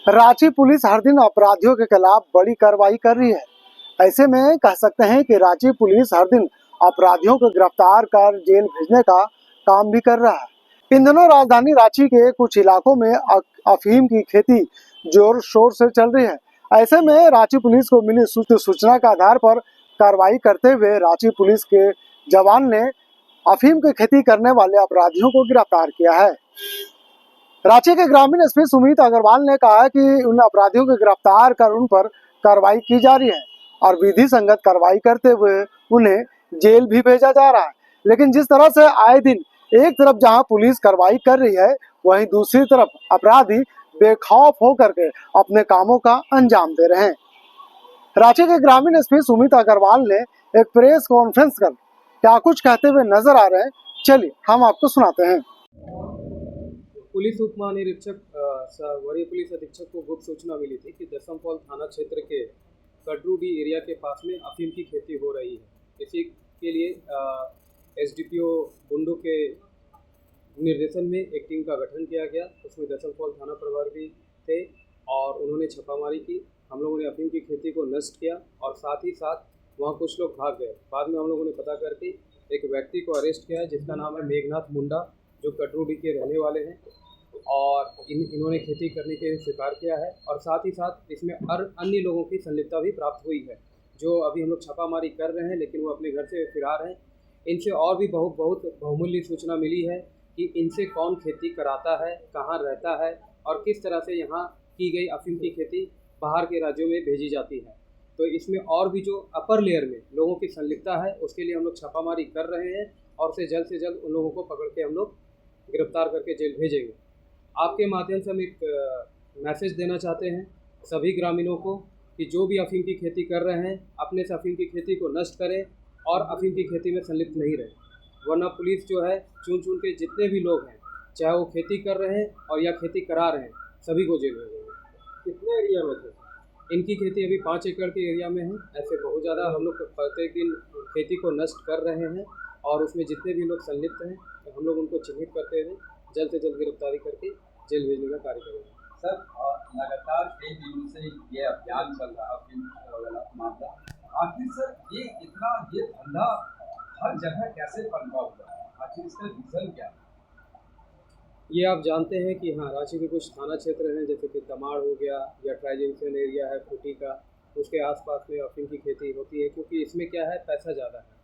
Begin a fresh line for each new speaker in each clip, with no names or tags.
Ranchi police हर दिन अपराधियों के खिलाफ बड़ी कार्रवाई कर रही है। ऐसे में कह सकते हैं कि रांची पुलिस हर दिन अपराधियों को गिरफ्तार कर जेल भेजने का काम भी कर रहा है। इन दिनों राजधानी रांची के कुछ इलाकों में अफीम की खेती जोर शोर से चल रही है। ऐसे में रांची पुलिस को मिली सूचना के आधार पर कार्रवाई करते हुए रांची पुलिस के जवान ने अफीम की खेती करने वाले अपराधियों को गिरफ्तार किया है। रांची के ग्रामीण एसपी सुमित अग्रवाल ने कहा कि उन अपराधियों को गिरफ्तार कर उन पर कार्रवाई की जा रही है और विधि संगत कार्रवाई करते हुए उन्हें जेल भी भेजा जा रहा है। लेकिन जिस तरह से आए दिन एक तरफ जहां पुलिस कार्रवाई कर रही है, वहीं दूसरी तरफ अपराधी बेखौफ होकर के अपने कामों का अंजाम दे रहे हैं। रांची के ग्रामीण एसपी सुमित अग्रवाल ने एक प्रेस कॉन्फ्रेंस कर क्या कुछ कहते हुए नजर आ रहे हैं, चलिए हम आपको सुनाते हैं।
पुलिस उप महानिरीक्षक वरीय पुलिस अधीक्षक को गुप्त सूचना मिली थी कि दसम फॉल थाना क्षेत्र के कटरूडी एरिया के पास में अफीम की खेती हो रही है। इसी के लिए एसडीपीओ बुंडू के निर्देशन में एक टीम का गठन किया गया। उसमें दसम फॉल थाना प्रभारी थे और उन्होंने छापामारी की। हम लोगों ने अफीम की खेती को नष्ट किया और साथ ही साथ वहाँ कुछ लोग भाग गए। बाद में हम लोगों ने पता करके एक व्यक्ति को अरेस्ट किया है जिसका नाम है मेघनाथ मुंडा, जो कटरूडी के रहने वाले हैं और इन्होंने खेती करने के स्वीकार किया है। और साथ ही साथ इसमें अन्य लोगों की संलिप्तता भी प्राप्त हुई है, जो अभी हम लोग छापामारी कर रहे हैं, लेकिन वो अपने घर से फरार हैं। इनसे और भी बहुत बहुमूल्य सूचना मिली है कि इनसे कौन खेती कराता है, कहाँ रहता है और किस तरह से यहाँ की गई अफीम की खेती बाहर के राज्यों में भेजी जाती है। तो इसमें और भी जो अपर लेयर में लोगों की संलिप्तता है, उसके लिए हम लोग छापामारी कर रहे हैं और उसे जल्द से जल्द उन लोगों को पकड़ के हम लोग गिरफ्तार करके जेल भेजेंगे। आपके माध्यम से हम एक मैसेज देना चाहते हैं सभी ग्रामीणों को कि जो भी अफीम की खेती कर रहे हैं, अपने से अफीम की खेती को नष्ट करें और अफीम की खेती में संलिप्त नहीं रहें, वरना पुलिस जो है चुन के जितने भी लोग हैं, चाहे वो खेती कर रहे हैं और या खेती करा रहे हैं, सभी को जेल भेजेंगे। कितने एरिया में थे? इनकी खेती अभी 5 एकड़ के एरिया में है। ऐसे बहुत ज़्यादा हम लोग प्रत्येक दिन खेती को नष्ट कर रहे हैं और उसमें जितने भी लोग संलिप्त हैं हम लोग उनको चिन्हित करते हुए जल्द से जल्द गिरफ्तारी करके जेल भेजने का कार्य करेंगे।
सर, लगातार कई दिनों से ये अभियान चल रहा है मामला, आखिर सर ये धंधा हर जगह कैसे पनपा हुआ है? आखिर इसका रीजन क्या है?
ये आप जानते हैं कि हाँ, रांची के कुछ थाना क्षेत्र हैं जैसे कि तमाड़ हो गया या ट्राई जंक्शन एरिया है खूटी का, उसके आसपास में अफीम की खेती होती है, क्योंकि इसमें क्या है, पैसा ज़्यादा है।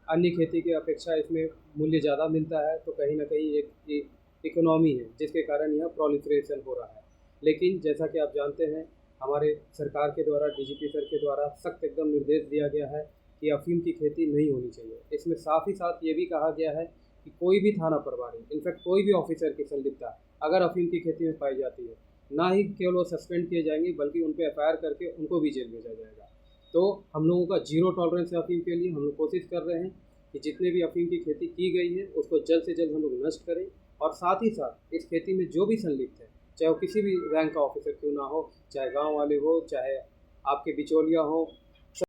अन्य खेती की अपेक्षा इसमें मूल्य ज़्यादा मिलता है, तो कहीं ना कहीं एक इकोनॉमी है जिसके कारण यह प्रोलिफरेशन हो रहा है। लेकिन जैसा कि आप जानते हैं, हमारे सरकार के द्वारा, डीजीपी सर के द्वारा सख्त एकदम निर्देश दिया गया है कि अफीम की खेती नहीं होनी चाहिए। इसमें साथ ही साथ ये भी कहा गया है कि कोई भी थाना प्रभारी, इनफैक्ट कोई भी ऑफिसर की संलिप्तता अगर अफीम की खेती में पाई जाती है, ना ही केवल वो सस्पेंड किए जाएंगे बल्कि उन पर FIR करके उनको भी जेल भेजा जाएगा। तो हम लोगों का जीरो टॉलरेंस है अफीम के लिए। हम लोग कोशिश कर रहे हैं कि जितने भी अफीम की खेती की गई है उसको जल्द से जल्द हम लोग नष्ट करें और साथ ही साथ इस खेती में जो भी संलिप्त है, चाहे वो किसी भी रैंक का ऑफिसर क्यों ना हो, चाहे गांव वाले हो, चाहे आपके बिचौलिया हो,